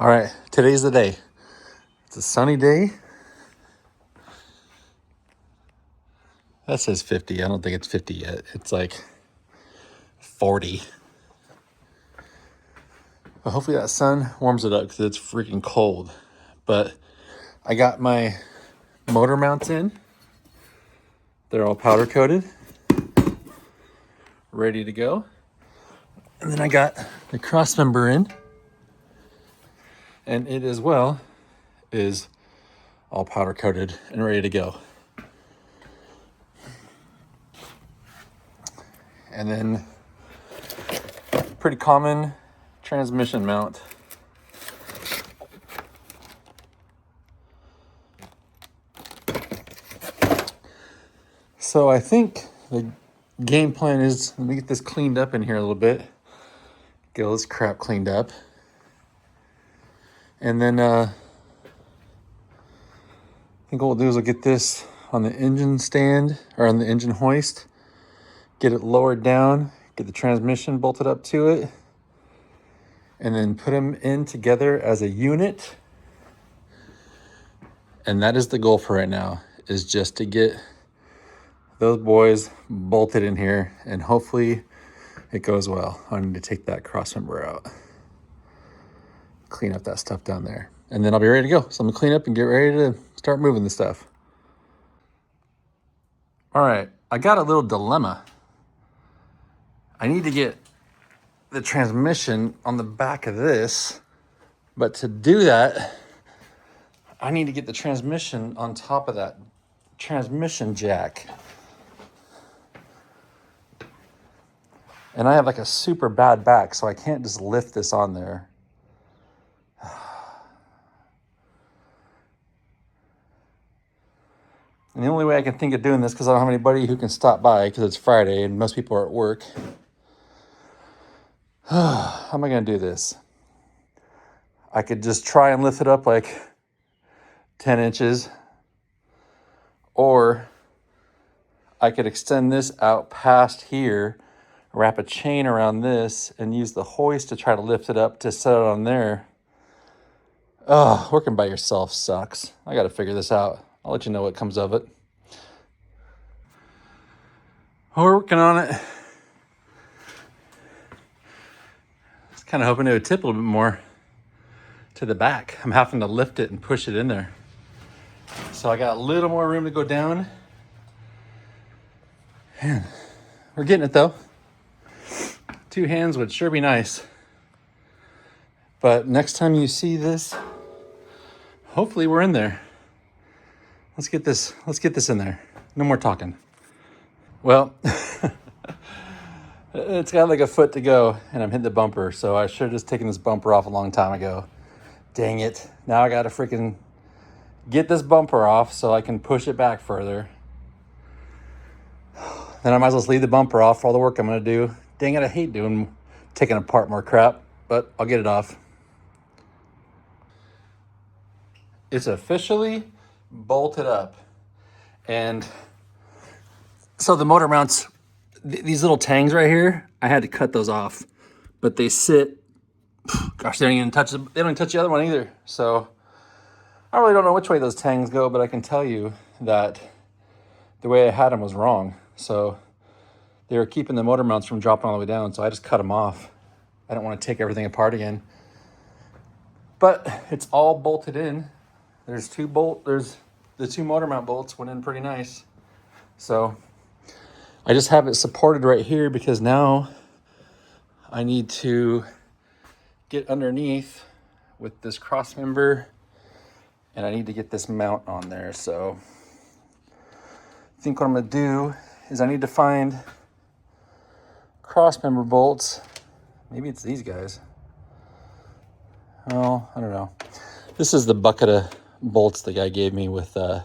All right, today's the day. It's a sunny day. That says 50. I don't think it's 50 yet. It's like 40. But hopefully that sun warms it up because it's freaking cold. But I got my motor mounts in. They're all powder coated, ready to go. And then I got the cross member in. And it as well is all powder coated and ready to go. And then pretty common transmission mount. So I think the game plan is, let me get this cleaned up in here a little bit. Get all this crap cleaned up. And then I think what we'll do is we'll get this on the engine stand or on the engine hoist. Get it lowered down, get the transmission bolted up to it, and then put them in together as a unit. And that is the goal for right now, is just to get those boys bolted in here, and hopefully it goes well. I need to take that cross member out, clean up that stuff down there, and then I'll be ready to go. So I'm gonna clean up and get ready to start moving the stuff. All right, I got a little dilemma. I need to get the transmission on the back of this, but to do that, I need to get the transmission on top of that transmission jack. And I have like a super bad back, so I can't just lift this on there. And the only way I can think of doing this, because I don't have anybody who can stop by because it's Friday and most people are at work. How am I going to do this? I could just try and lift it up like 10 inches. Or I could extend this out past here, wrap a chain around this, and use the hoist to try to lift it up to set it on there. Oh, working by yourself sucks. I got to figure this out. I'll let you know what comes of it. We're working on it. I was kind of hoping it would tip a little bit more to the back. I'm having to lift it and push it in there. So I got a little more room to go down. Man, we're getting it though. 2 hands would sure be nice. But next time you see this, hopefully we're in there. Let's get this in there. No more talking. Well, it's got like a foot to go and I'm hitting the bumper. So I should have just taken this bumper off a long time ago. Dang it. Now I got to freaking get this bumper off so I can push it back further. Then I might as well just leave the bumper off for all the work I'm going to do. Dang it, I hate taking apart more crap, but I'll get it off. It's officially bolted up. And so the motor mounts, these little tangs right here, I had to cut those off. But they sit, gosh, they don't even touch the other one either. So I really don't know which way those tangs go, but I can tell you that the way I had them was wrong. So they were keeping the motor mounts from dropping all the way down, so I just cut them off. I don't want to take everything apart again. But it's all bolted in. There's the 2 motor mount bolts went in pretty nice. So I just have it supported right here because now I need to get underneath with this cross member and I need to get this mount on there. So I think what I'm gonna do is I need to find cross member bolts. Maybe it's these guys. Oh, I don't know. This is the bucket of bolts the guy gave me with the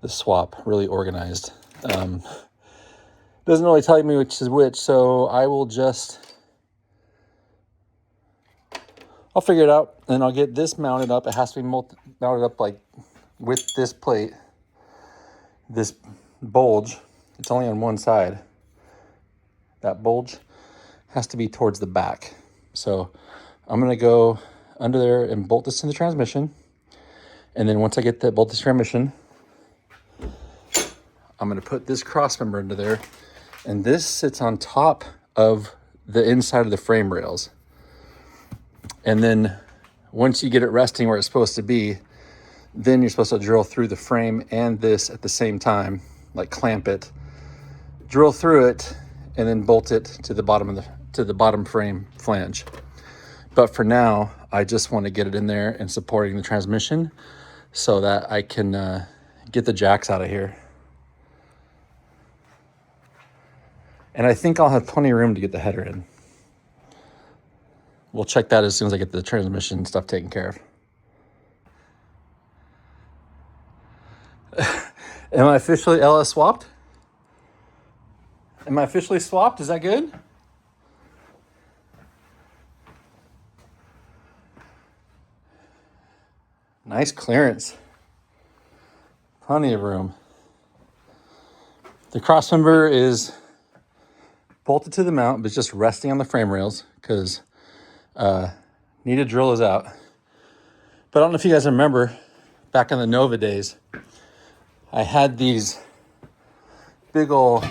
swap, really organized. Doesn't really tell me which is which, so I'll figure it out and I'll get this mounted up. It has to be mounted up like with this plate, this bulge. It's only on one side. That bulge has to be towards the back. So I'm gonna go under there and bolt this in the transmission. And then once I get that bolted transmission, I'm going to put this cross member into there. And this sits on top of the inside of the frame rails. And then once you get it resting where it's supposed to be, then you're supposed to drill through the frame and this at the same time, like clamp it, drill through it, and then bolt it to the bottom frame flange. But for now, I just want to get it in there and supporting the transmission so that I can get the jacks out of here. And I think I'll have plenty of room to get the header in. We'll check that as soon as I get the transmission stuff taken care of. Am I officially LS swapped? Am I officially swapped? Is that good? Nice clearance. Plenty of room. The crossmember is bolted to the mount, but it's just resting on the frame rails because need to drill is out. But I don't know if you guys remember back in the Nova days, I had these big old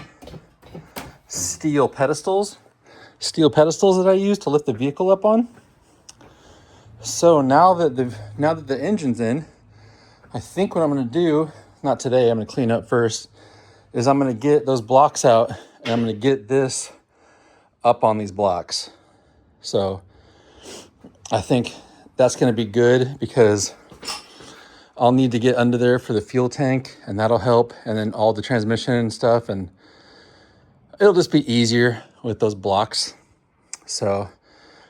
steel pedestals that I used to lift the vehicle up on. So now that the engine's in, I think what I'm going to do, not today, I'm going to clean up first, is I'm going to get those blocks out and I'm going to get this up on these blocks. So I think that's going to be good because I'll need to get under there for the fuel tank and that'll help. And then all the transmission and stuff, and it'll just be easier with those blocks. So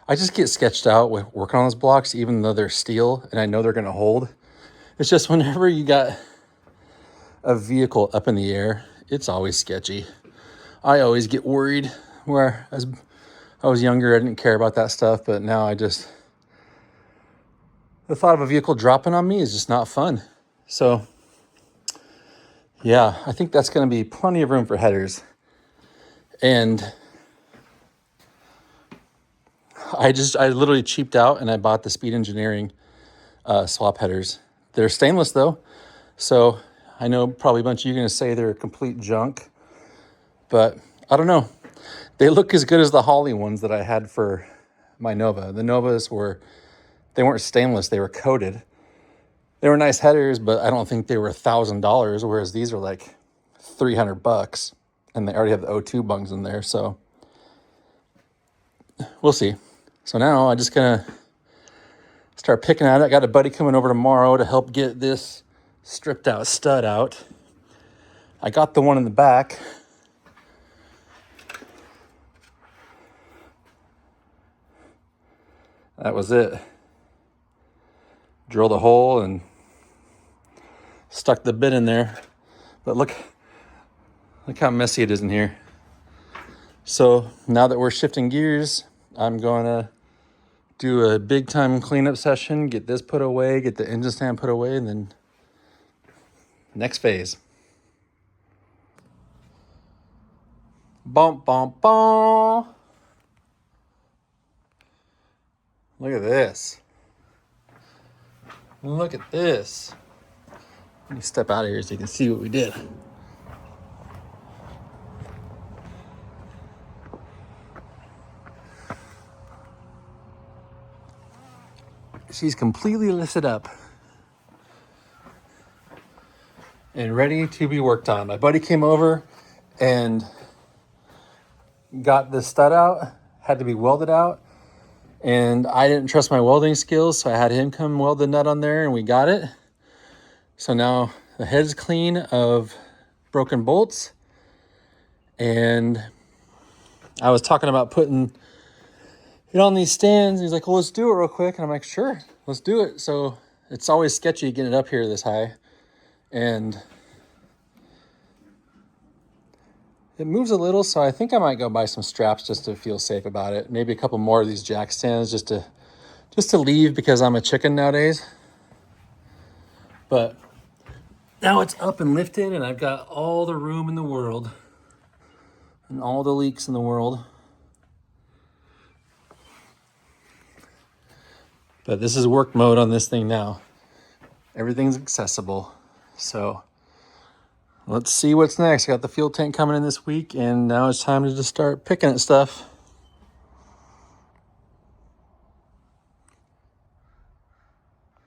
I just get sketched out with working on those blocks, even though they're steel and I know they're going to hold. It's just whenever you got a vehicle up in the air, it's always sketchy. I always get worried. Where as I was younger, I didn't care about that stuff, but now the thought of a vehicle dropping on me is just not fun. So yeah, I think that's going to be plenty of room for headers. And I literally cheaped out and I bought the Speed Engineering swap headers. They're stainless though. So I know probably a bunch of you are going to say they're complete junk, but I don't know. They look as good as the Holley ones that I had for my Nova. The Novas they weren't stainless, they were coated. They were nice headers, but I don't think they were $1,000, whereas these are like $300 and they already have the O2 bungs in there. So we'll see. So now I'm just gonna start picking at it. I got a buddy coming over tomorrow to help get this stripped out stud out. I got the one in the back. That was it. Drilled a hole and stuck the bit in there. But look how messy it is in here. So now that we're shifting gears, I'm gonna do a big time cleanup session, get this put away, get the engine stand put away, and then next phase. Bump, bump, bump. Look at this. Look at this. Let me step out of here so you can see what we did. She's completely lifted up and ready to be worked on. My buddy came over and got the stud out, had to be welded out. And I didn't trust my welding skills, so I had him come weld the nut on there and we got it. So now the head's clean of broken bolts. And I was talking about putting it on these stands. He's like, well, let's do it real quick. And I'm like, sure, let's do it. So it's always sketchy getting it up here this high. And it moves a little, so I think I might go buy some straps just to feel safe about it. Maybe a couple more of these jack stands just to leave because I'm a chicken nowadays. But now it's up and lifted and I've got all the room in the world and all the leaks in the world. But this is work mode on this thing now. Everything's accessible. So let's see what's next. I got the fuel tank coming in this week, and now it's time to just start picking at stuff.